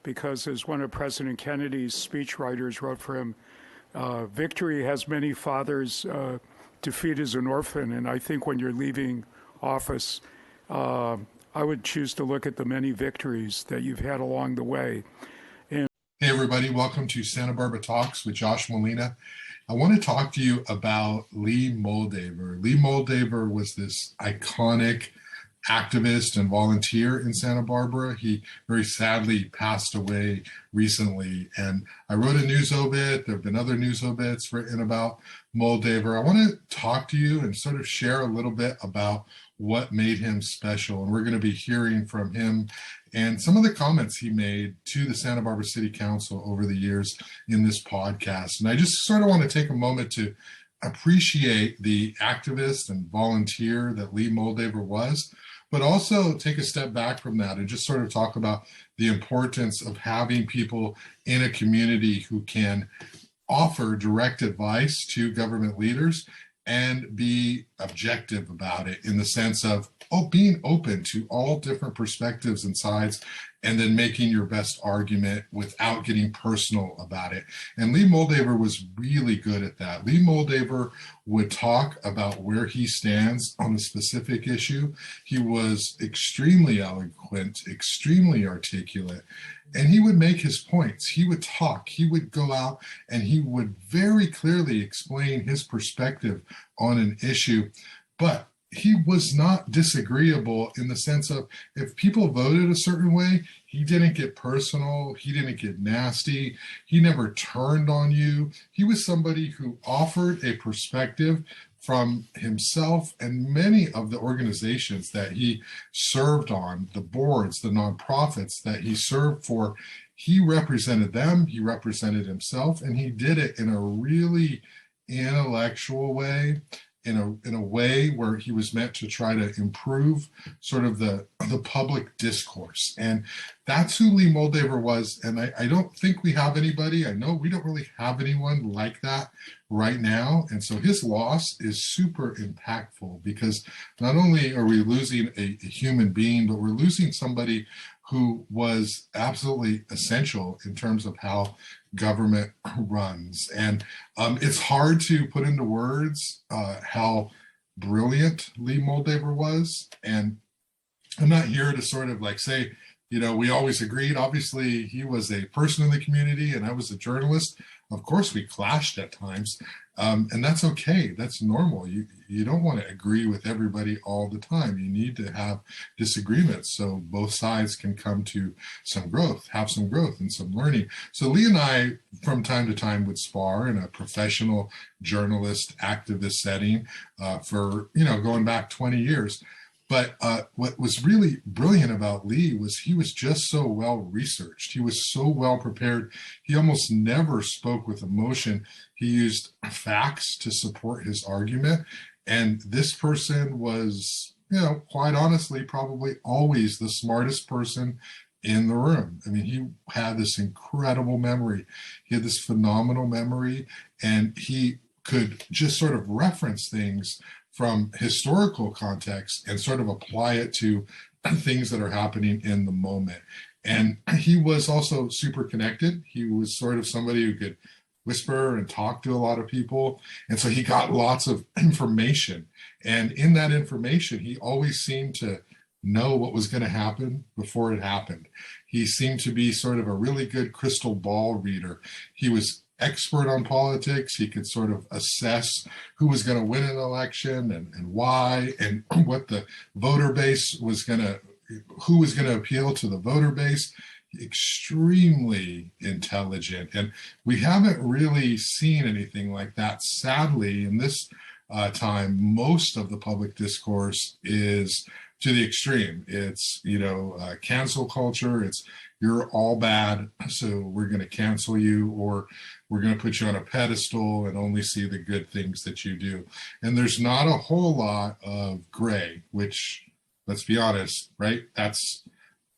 because as one of President Kennedy's speechwriters wrote for him, victory has many fathers, defeat is an orphan. And I think when you're leaving office, I would choose to look at the many victories that you've had along the way. Hey everybody, welcome to Santa Barbara Talks with Josh Molina. I want to talk to you about Lee Moldaver. Lee Moldaver was this iconic activist and volunteer in Santa Barbara. He very sadly passed away recently, and I wrote a news obit. There have been other news obits written about Moldaver. I want to talk to you and sort of share a little bit about what made him special, and we're going to be hearing from him and some of the comments he made to the Santa Barbara City Council over the years in this podcast. And I just sort of want to take a moment to appreciate the activist and volunteer that Lee Moldaver was, but also take a step back from that and just sort of talk about the importance of having people in a community who can offer direct advice to government leaders and be objective about it, in the sense of being open to all different perspectives and sides, and then making your best argument without getting personal about it. And Lee Moldaver was really good at that. Lee Moldaver would talk about where he stands on a specific issue. He was extremely eloquent, extremely articulate, and he would make his points. He would talk, he would go out, and he would very clearly explain his perspective on an issue. But he was not disagreeable in the sense of, if people voted a certain way, he didn't get personal, he didn't get nasty, he never turned on you. He was somebody who offered a perspective from himself and many of the organizations that he served on, the boards, the nonprofits that he served for. He represented them, he represented himself, and he did it in a really intellectual way, in a way where he was meant to try to improve sort of the public discourse. And that's who Lee Moldaver was. And I don't think we have anybody, I know we don't really have anyone like that right now. And so his loss is super impactful, because not only are we losing a human being, but we're losing somebody who was absolutely essential in terms of how government runs. And it's hard to put into words how brilliant Lee Moldaver was. And I'm not here to sort of like say, you know, we always agreed. Obviously, he was a person in the community and I was a journalist. Of course, we clashed at times, and that's okay. That's normal. You don't want to agree with everybody all the time. You need to have disagreements so both sides can come to some growth, have some growth and some learning. So Lee and I, from time to time, would spar in a professional journalist activist setting for, you know, going back 20 years. But what was really brilliant about Lee was he was just so well researched. He was so well prepared. He almost never spoke with emotion. He used facts to support his argument. And this person was, you know, quite honestly, probably always the smartest person in the room. I mean, he had this incredible memory. He had this phenomenal memory, and he could just sort of reference things from historical context and sort of apply it to things that are happening in the moment. And he was also super connected. He was sort of somebody who could whisper and talk to a lot of people. And so he got lots of information. And in that information, he always seemed to know what was going to happen before it happened. He seemed to be sort of a really good crystal ball reader. He was expert on politics. He could sort of assess who was going to win an election and why, and what the voter base was going to, who was going to appeal to the voter base. Extremely intelligent. And we haven't really seen anything like that. Sadly, in this time, most of the public discourse is to the extreme. It's, you know, cancel culture. It's, you're all bad, so we're going to cancel you, or we're going to put you on a pedestal and only see the good things that you do. And there's not a whole lot of gray, which, let's be honest, right? That's,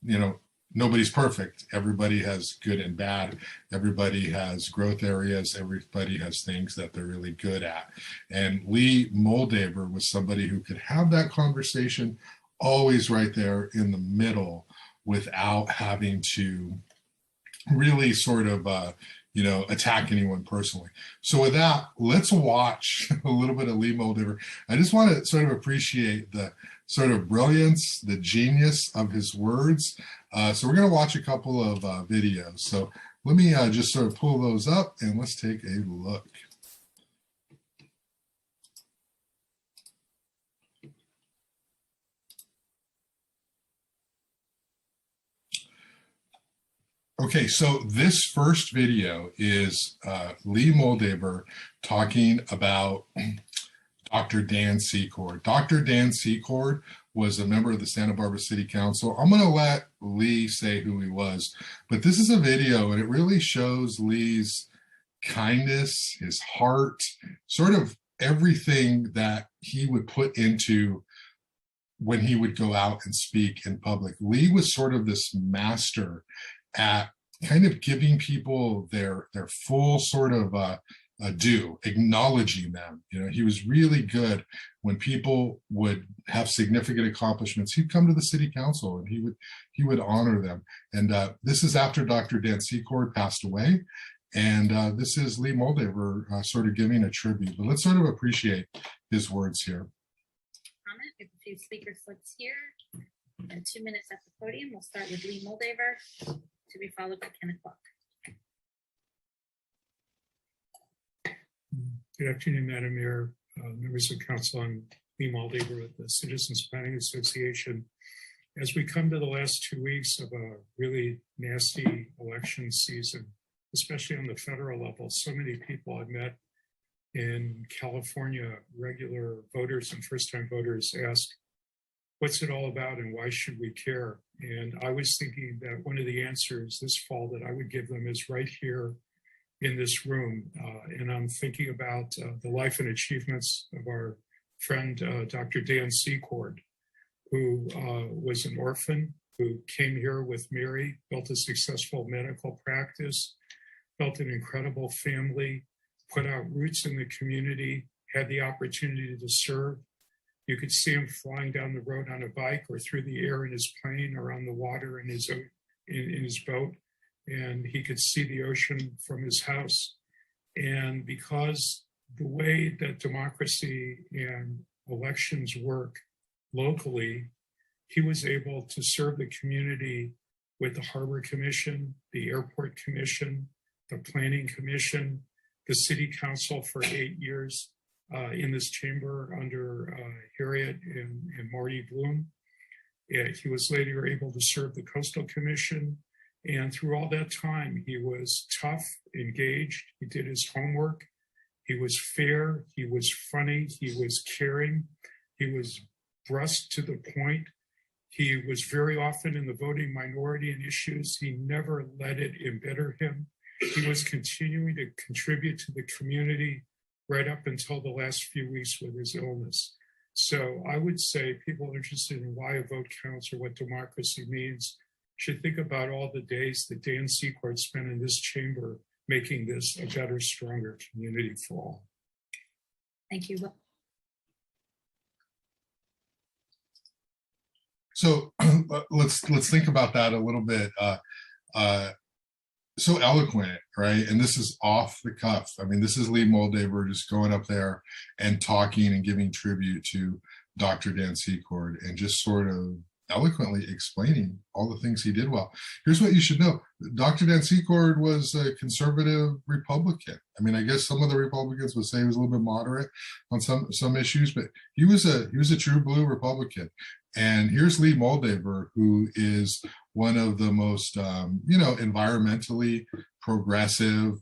you know, nobody's perfect. Everybody has good and bad. Everybody has growth areas. Everybody has things that they're really good at. And Lee Moldaver was somebody who could have that conversation always right there in the middle, without having to really sort of, attack anyone personally. So with that, let's watch a little bit of Lee Moldaver. I just want to sort of appreciate the sort of brilliance, the genius of his words. So we're going to watch a couple of videos. So let me just sort of pull those up and let's take a look. Okay, so this first video is Lee Moldaver talking about Dr. Dan Secord. Dr. Dan Secord was a member of the Santa Barbara City Council. I'm going to let Lee say who he was, but this is a video and it really shows Lee's kindness, his heart, sort of everything that he would put into when he would go out and speak in public. Lee was sort of this master at kind of giving people their full sort of due, acknowledging them. He was really good when people would have significant accomplishments. He'd come to the city council and he would honor them. And this is after Dr. Dan Secord passed away. And this is Lee Moldaver sort of giving a tribute. But let's sort of appreciate his words here. Comment. We have a few speaker slips here. And 2 minutes at the podium. We'll start with Lee Moldaver, to be followed by 10 o'clock. Good afternoon, Madam Mayor, members of council. I'm Lee Moldaver with the Citizens Planning Association. As we come to the last 2 weeks of a really nasty election season, especially on the federal level, so many people I've met in California, regular voters and first-time voters ask, what's it all about and why should we care? And I was thinking that one of the answers this fall that I would give them is right here in this room. And I'm thinking about the life and achievements of our friend, Dr. Dan Secord, who was an orphan, who came here with Mary, built a successful medical practice, built an incredible family, put out roots in the community, had the opportunity to serve. You could see him flying down the road on a bike or through the air in his plane or on the water in his boat. And he could see the ocean from his house. And because the way that democracy and elections work locally, he was able to serve the community with the Harbor Commission, the Airport Commission, the Planning Commission, the City Council for 8 years. In this chamber under Harriet and Marty Bloom. He was later able to serve the Coastal Commission. And through all that time, he was tough, engaged. He did his homework. He was fair. He was funny. He was caring. He was brusque to the point. He was very often in the voting minority in issues. He never let it embitter him. He was continuing to contribute to the community right up until the last few weeks with his illness. So I would say people interested in why a vote counts or what democracy means should think about all the days that Dan Secord spent in this chamber making this a better, stronger community for all. Thank you. So let's think about that a little bit. So eloquent, right? And this is off the cuff. I mean, this is Lee Moldaver just going up there and talking and giving tribute to Dr. Dan Secord and just sort of eloquently explaining all the things he did well. Here's what you should know. Dr. Dan Secord was a conservative Republican. I mean, I guess some of the Republicans would say he was a little bit moderate on some issues, but he was a true blue Republican. And here's Lee Moldaver, who is one of the most, environmentally progressive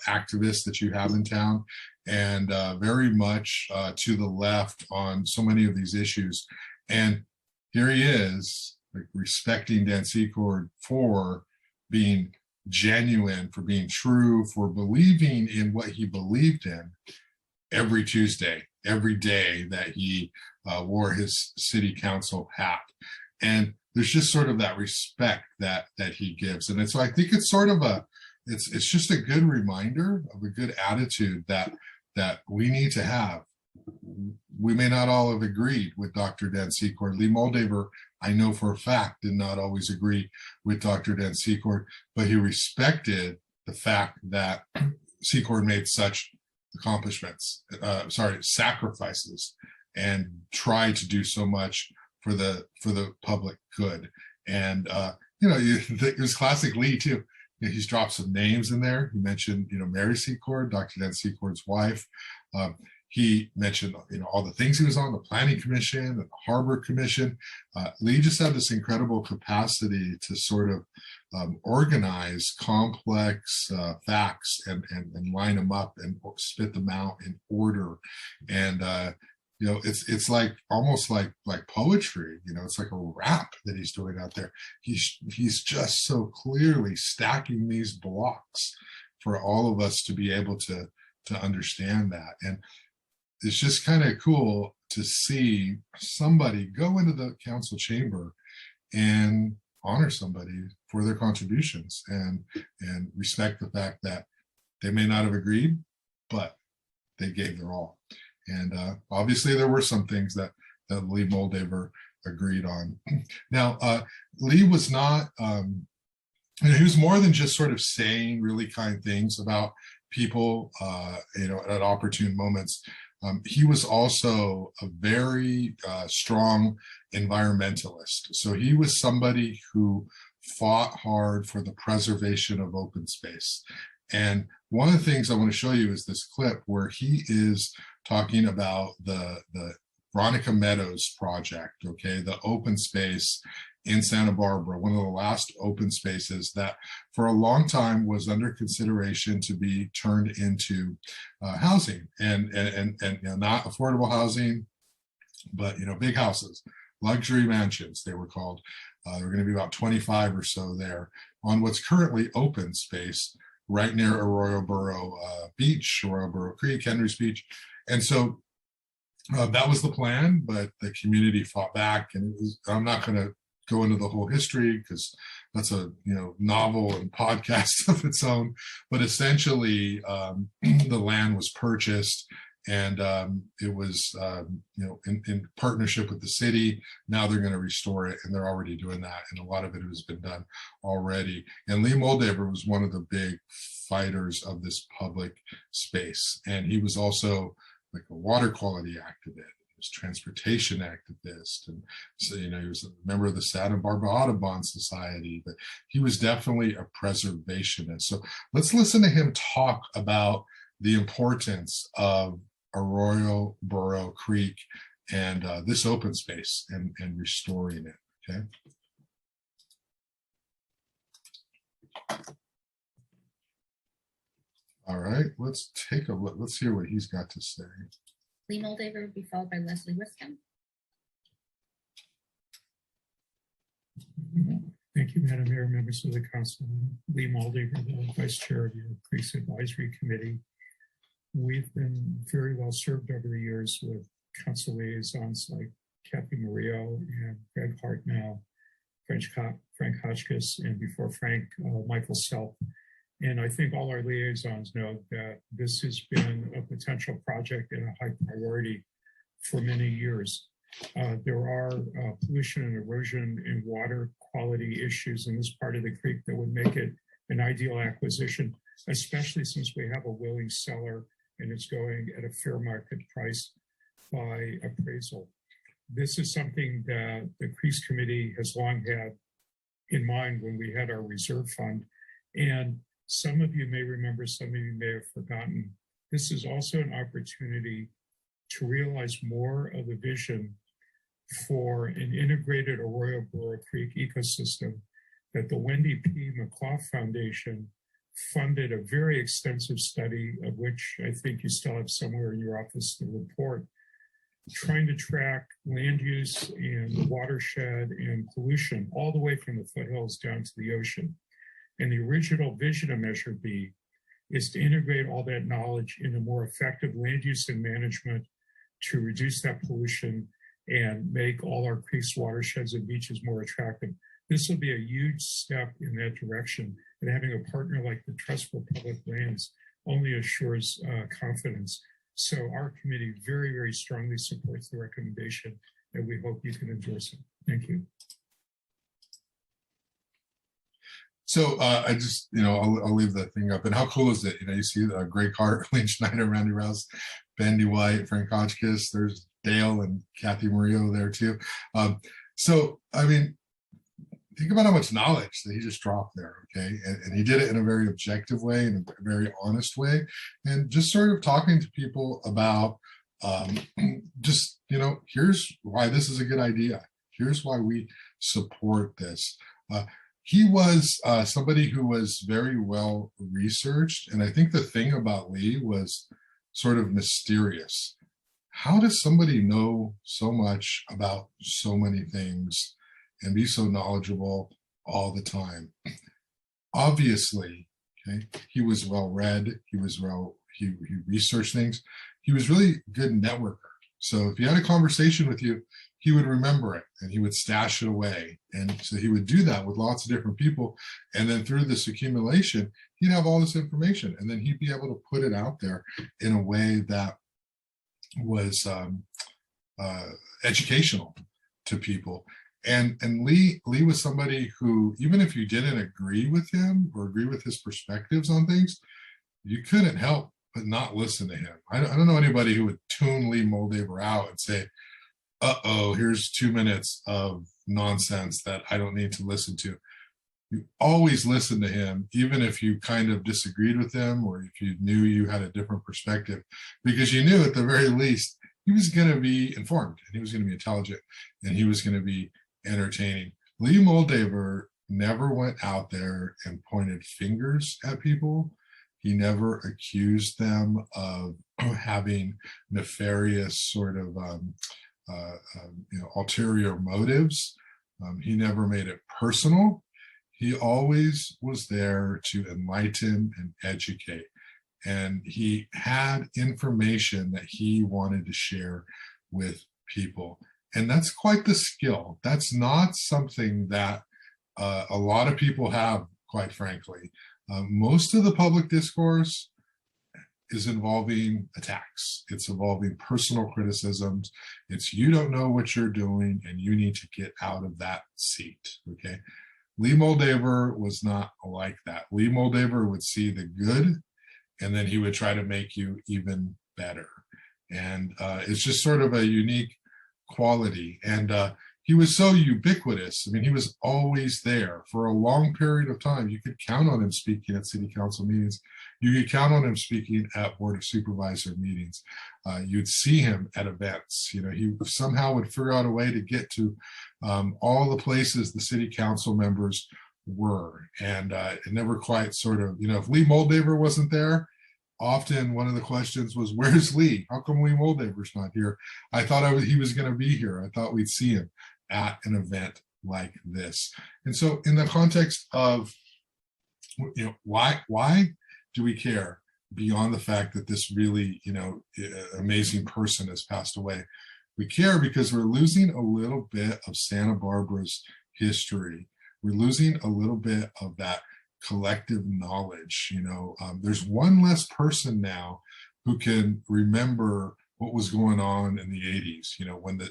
activists that you have in town, and very much to the left on so many of these issues. And here he is, like, respecting Dan Secord for being genuine, for being true, for believing in what he believed in every Tuesday, every day that he wore his city council hat. And there's just sort of that respect that he gives. And so I think it's sort of it's just a good reminder of a good attitude that we need to have. We may not all have agreed with Dr. Dan Secord. Lee Moldaver, I know for a fact did not always agree with Dr. Dan Secord, but he respected the fact that Secord made such sacrifices, and tried to do so much for the public good. And it was classic Lee too. He's dropped some names in there. He mentioned, Mary Secord, Dr. Dan Secord's wife. He mentioned, all the things he was on, the Planning Commission and the Harbor Commission. Lee just had this incredible capacity to sort of organize complex facts and line them up and spit them out in order. And it's like almost like poetry. It's like a rap that he's doing out there. He's just so clearly stacking these blocks for all of us to be able to understand that. And it's just kind of cool to see somebody go into the council chamber and honor somebody for their contributions and respect the fact that they may not have agreed, but they gave their all. And obviously there were some things that Lee Moldaver agreed on. Now, Lee was not, he was more than just sort of saying really kind things about people, at opportune moments. He was also a very strong environmentalist. So he was somebody who fought hard for the preservation of open space. And one of the things I want to show you is this clip where he is talking about the Veronica Meadows project, okay, the open space in Santa Barbara, one of the last open spaces that for a long time was under consideration to be turned into housing and not affordable housing, but big houses, luxury mansions they were called. There were going to be about 25 or so there on what's currently open space right near Arroyo Burro Beach, Arroyo Burro Creek, Henry's Beach. And so that was the plan, but the community fought back. And I'm not going to go into the whole history because that's a novel and podcast of its own. But essentially, the land was purchased, and it was in partnership with the city. Now they're going to restore it, and they're already doing that. And a lot of it has been done already. And Lee Moldaver was one of the big fighters of this public space, and he was also like a water quality activist, transportation activist, and so he was a member of the Santa Barbara Audubon Society, but he was definitely a preservationist. So let's listen to him talk about the importance of Arroyo Burro Creek and this open space and restoring it. Okay. All right, let's take a look. Let's hear what he's got to say. Lee Moldaver will be followed by Leslie Wiscombe. Thank you, Madam Mayor, members of the council. Lee Moldaver, the Vice Chair of your Creeks Advisory Committee. We've been very well served over the years with council liaisons like Kathy Murillo and Greg Hartnell, Frank Hotchkiss, and before Frank, Michael Self. And I think all our liaisons know that this has been a potential project and a high priority for many years. There are pollution and erosion and water quality issues in this part of the creek that would make it an ideal acquisition, especially since we have a willing seller and it's going at a fair market price by appraisal. This is something that the Creeks Committee has long had in mind when we had our reserve fund. And some of you may remember, some of you may have forgotten. This is also an opportunity to realize more of the vision for an integrated Arroyo Burro Creek ecosystem that the Wendy P. McClough Foundation funded a very extensive study, of which I think you still have somewhere in your office the report, trying to track land use and watershed and pollution all the way from the foothills down to the ocean. And the original vision of Measure B is to integrate all that knowledge in a more effective land use and management to reduce that pollution and make all our creeks, watersheds, and beaches more attractive. This will be a huge step in that direction, and having a partner like the Trust for Public Lands only assures confidence. So our committee very, very strongly supports the recommendation, and we hope you can endorse it. Thank you. So I just, I'll leave the thing up. And how cool is it? You see Greg Hart, Lynn Schneider, Randy Rouse, Bendy White, Frank Hotchkiss. There's Dale and Kathy Murillo there too. So, I mean, think about how much knowledge that he just dropped there, okay? And he did it in a very objective way, in a very honest way, and just sort of talking to people about just, here's why this is a good idea. Here's why we support this. He was somebody who was very well researched. And I think the thing about Lee was sort of mysterious. How does somebody know so much about so many things and be so knowledgeable all the time? Obviously, okay, he was well read. He researched things. He was really a good networker. So if he had a conversation with you, he would remember it and he would stash it away. And so he would do that with lots of different people. And then through this accumulation, he'd have all this information, and then he'd be able to put it out there in a way that was educational to people. And Lee was somebody who, even if you didn't agree with him or agree with his perspectives on things, you couldn't help but not listen to him. I don't know anybody who would tune Lee Moldaver out and say, uh-oh, here's 2 minutes of nonsense that I don't need to listen to. You always listen to him, even if you kind of disagreed with him or if you knew you had a different perspective, because you knew at the very least he was going to be informed and he was going to be intelligent and he was going to be entertaining. Lee Moldaver never went out there and pointed fingers at people. He never accused them of having nefarious sort of ulterior motives. He never made it personal. He always was there to enlighten and educate. And he had information that he wanted to share with people. And that's quite the skill. That's not something that a lot of people have, quite frankly. Most of the public discourse is involving attacks. It's involving personal criticisms. It's you don't know what you're doing and you need to get out of that seat, okay? Lee Moldaver was not like that. Lee Moldaver would see the good and then he would try to make you even better. And it's just sort of a unique quality. And he was so ubiquitous. I mean, he was always there for a long period of time. You could count on him speaking at city council meetings. You could count on him speaking at board of supervisor meetings. You'd see him at events. He somehow would figure out a way to get to all the places the city council members were. And it never quite sort of, if Lee Moldaver wasn't there, often one of the questions was, where's Lee? How come Lee Moldaver's not here? I thought he was going to be here. I thought we'd see him at an event like this. And so in the context of, why do we care beyond the fact that this really, amazing person has passed away? We care because we're losing a little bit of Santa Barbara's history. We're losing a little bit of that collective knowledge. There's one less person now who can remember what was going on in the 80s, when the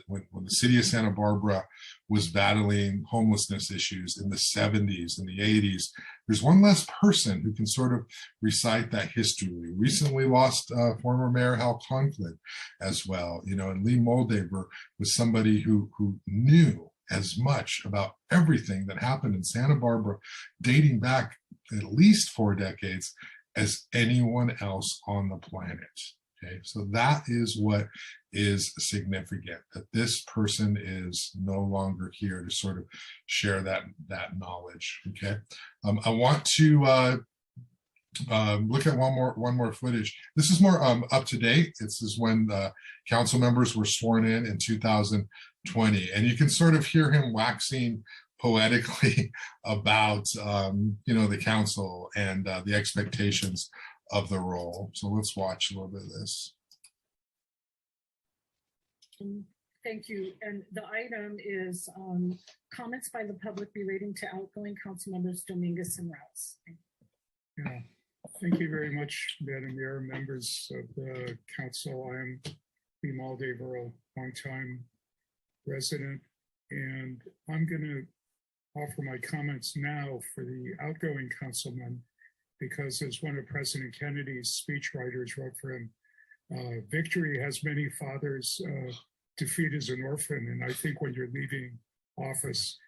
city of Santa Barbara was battling homelessness issues in the 70s and the 80s. There's one less person who can sort of recite that history. We recently lost former Mayor Hal Conklin as well, and Lee Moldaver was somebody who knew as much about everything that happened in Santa Barbara dating back at least 4 decades as anyone else on the planet. Okay, so that is what is significant, that this person is no longer here to sort of share that knowledge. Okay, I want to look at one more footage. This is more up to date. This is when council members were sworn in 2020, and you can sort of hear him waxing poetically about the council and the expectations of the role. So let's watch a little bit of this. Thank you. And the item is comments by the public relating to outgoing council members Dominguez and Rouse. Yeah. Thank you very much, Madam Mayor, members of the council. I'm Lee Moldaver, a longtime resident And I'm going to offer my comments now for the outgoing councilman, because as one of President Kennedy's speechwriters wrote for him, victory has many fathers, defeat is an orphan. And I think when you're leaving office,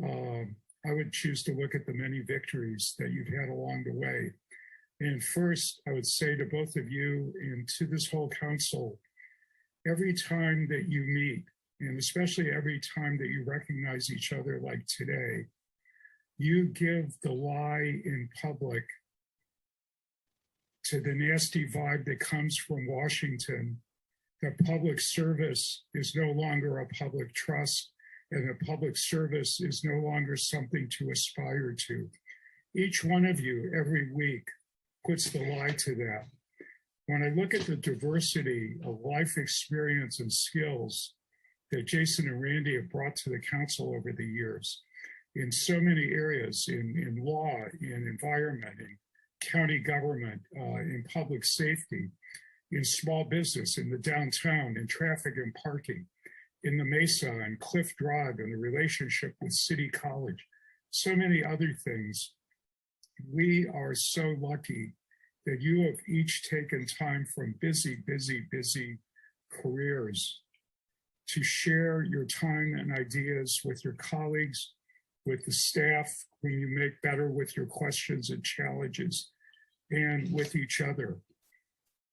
I would choose to look at the many victories that you've had along the way. And first, I would say to both of you and to this whole council, every time that you meet, and especially every time that you recognize each other like today, you give the lie in public to the nasty vibe that comes from Washington, that public service is no longer a public trust, and that public service is no longer something to aspire to. Each one of you every week puts the lie to that. When I look at the diversity of life experience and skills that Jason and Randy have brought to the council over the years, in so many areas, in law, in environment, in county government, in public safety, in small business, in the downtown, in traffic and parking, in the Mesa and Cliff Drive, and the relationship with City College, so many other things. We are so lucky that you have each taken time from busy careers to share your time and ideas with your colleagues, with the staff, when you make better with your questions and challenges, and with each other.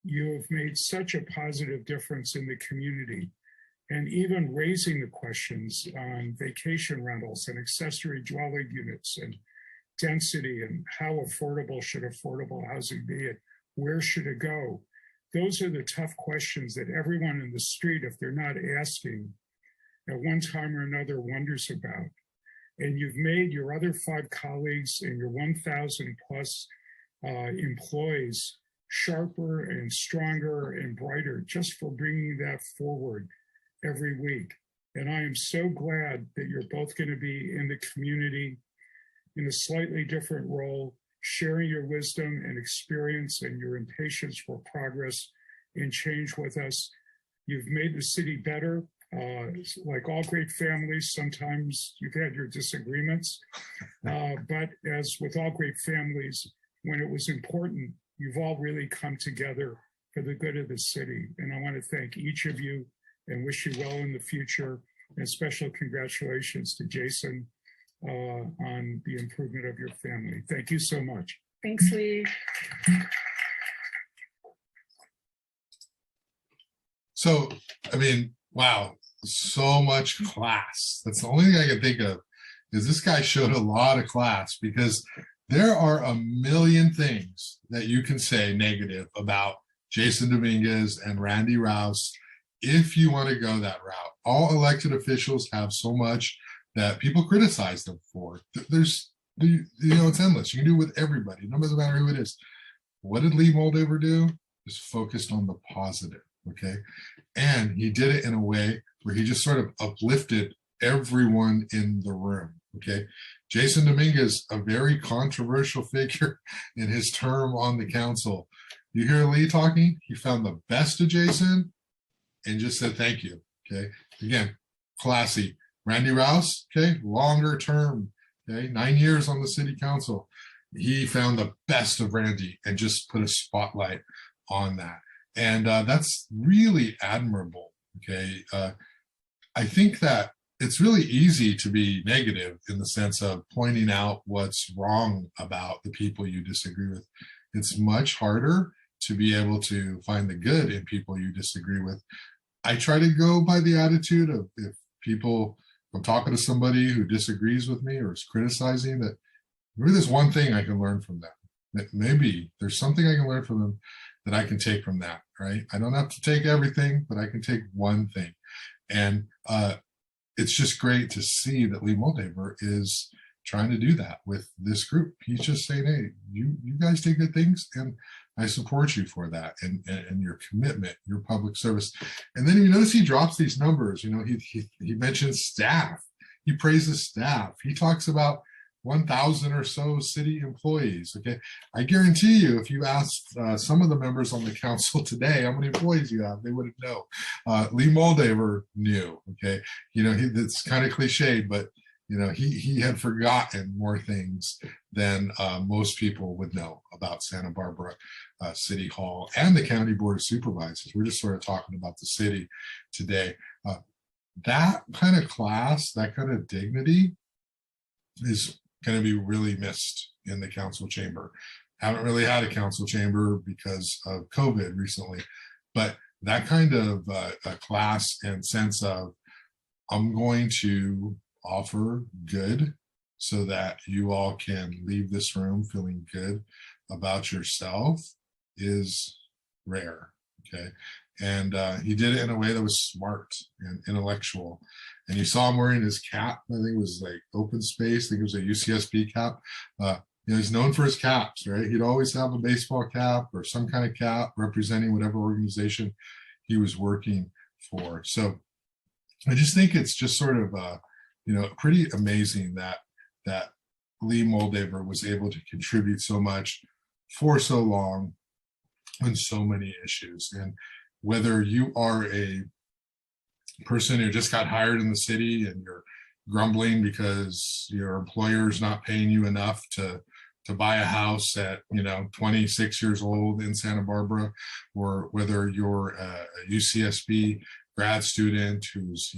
You have made such a positive difference in the community, and even raising the questions on vacation rentals and accessory dwelling units and density and how affordable should affordable housing be and where should it go. Those are the tough questions that everyone in the street, if they're not asking, at one time or another wonders about. And you've made your other 5 colleagues and your 1,000 plus employees sharper and stronger and brighter just for bringing that forward every week. And I am so glad that you're both going to be in the community in a slightly different role, sharing your wisdom and experience and your impatience for progress and change with us. You've made the city better. Like all great families, sometimes you've had your disagreements, but as with all great families, when it was important, you've all really come together for the good of the city. And I want to thank each of you and wish you well in the future. And special congratulations to Jason on the improvement of your family. Thank you so much. Thanks, Lee. So, I mean, wow, so much class. That's the only thing I can think of is this guy showed a lot of class, because there are a million things that you can say negative about Jason Dominguez and Randy Rouse if you want to go that route. All elected officials have so much that people criticize them for. There's, it's endless. You can do it with everybody, no matter who it is. What did Lee Moldaver do? Just focused on the positive, okay? And he did it in a way where he just sort of uplifted everyone in the room, okay? Jason Dominguez, a very controversial figure in his term on the council. You hear Lee talking, he found the best of Jason and just said thank you, okay? Again, classy. Randy Rouse, okay, longer term, okay, 9 years on the city council. He found the best of Randy and just put a spotlight on that. And that's really admirable, okay? I think that it's really easy to be negative in the sense of pointing out what's wrong about the people you disagree with. It's much harder to be able to find the good in people you disagree with. I try to go by the attitude of if I'm talking to somebody who disagrees with me or is criticizing, that maybe there's one thing I can learn from them. Maybe there's something I can learn from them that I can take from that, right? I don't have to take everything, but I can take one thing. And it's just great to see that Lee Moldaver is trying to do that with this group. He's just saying, hey, you guys did good things, and I support you for that, and your commitment, your public service. And then you notice he drops these numbers. You know, he mentions staff. He praises staff. He talks about 1,000 or so city employees. Okay, I guarantee you, if you asked some of the members on the council today how many employees you have, they wouldn't know. Lee Moldaver knew. Okay, it's kind of cliched, but he had forgotten more things than most people would know about Santa Barbara City Hall and the County Board of Supervisors. We're just sort of talking about the city today. That kind of class, that kind of dignity is going to be really missed in the council chamber. Haven't really had a council chamber because of COVID recently, but that kind of a class and sense of, I'm going to offer good so that you all can leave this room feeling good about yourself is rare. Okay. And he did it in a way that was smart and intellectual. And you saw him wearing his cap. I think it was like open space. I think it was a UCSB cap. He's known for his caps, right? He'd always have a baseball cap or some kind of cap representing whatever organization he was working for. So I just think it's just sort of, pretty amazing that Lee Moldaver was able to contribute so much for so long on so many issues. And whether you are a person who just got hired in the city and you're grumbling because your employer is not paying you enough to buy a house at 26 years old in Santa Barbara, or whether you're a UCSB grad student who's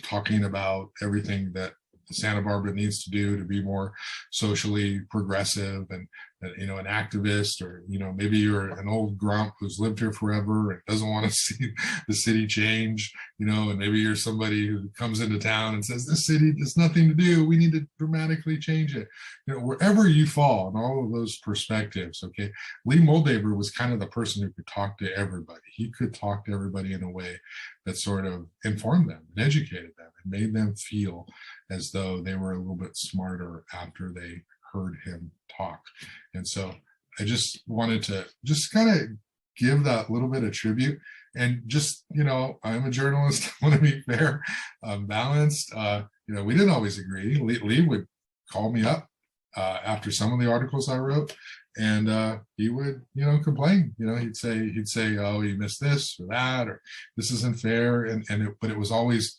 talking about everything that Santa Barbara needs to do to be more socially progressive and an activist, or maybe you're an old grump who's lived here forever and doesn't want to see the city change, and maybe you're somebody who comes into town and says this city has nothing to do, we need to dramatically change it. Wherever you fall in all of those perspectives, okay, Lee Moldaver was kind of the person who could talk to everybody. He could talk to everybody in a way that sort of informed them and educated them and made them feel as though they were a little bit smarter after they heard him talk. And so I just wanted to just kind of give that little bit of tribute. And just, I'm a journalist, I want to be fair, balanced. We didn't always agree. Lee would call me up after some of the articles I wrote, and he would, complain. He'd say, oh, you missed this or that, or this isn't fair. But it was always,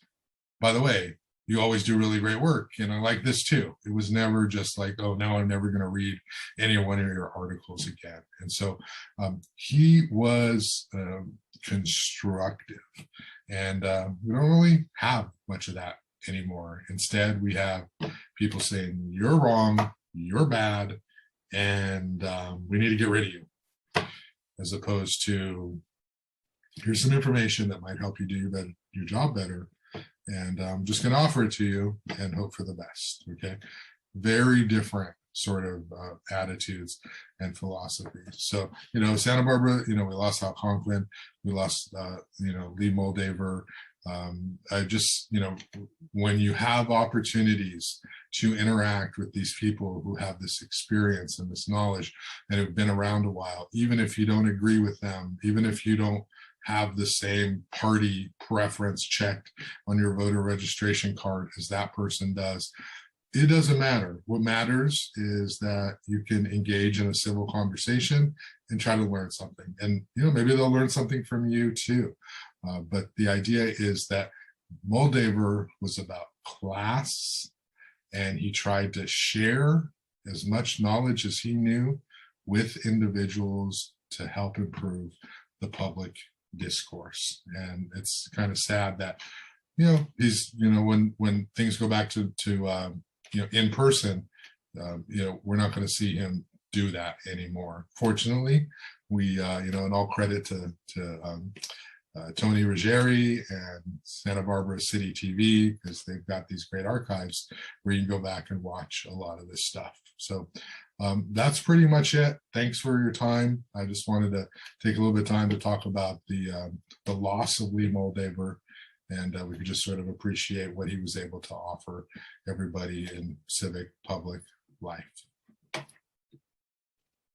by the way, you always do really great work, like this too. It was never just like, oh, now I'm never going to read any one of your articles again. And so he was constructive, and we don't really have much of that anymore. Instead, we have people saying, you're wrong, you're bad, and we need to get rid of you, as opposed to, here's some information that might help you do your job better. And I'm just going to offer it to you and hope for the best. Okay. Very different sort of attitudes and philosophies. So, Santa Barbara, we lost Al Conklin, we lost, Lee Moldaver. I just, when you have opportunities to interact with these people who have this experience and this knowledge and have been around a while, even if you don't agree with them, even if you don't have the same party preference checked on your voter registration card as that person does, it doesn't matter. What matters is that you can engage in a civil conversation and try to learn something. And, maybe they'll learn something from you too. But the idea is that Moldaver was about class, and he tried to share as much knowledge as he knew with individuals to help improve the public discourse. And it's kind of sad that, he's, when things go back to in person, we're not going to see him do that anymore. Fortunately, we, and all credit to Tony Ruggieri and Santa Barbara City TV, because they've got these great archives where you can go back and watch a lot of this stuff. So that's pretty much it. Thanks for your time. I just wanted to take a little bit of time to talk about the loss of Lee Moldaver, and we could just sort of appreciate what he was able to offer everybody in civic public life.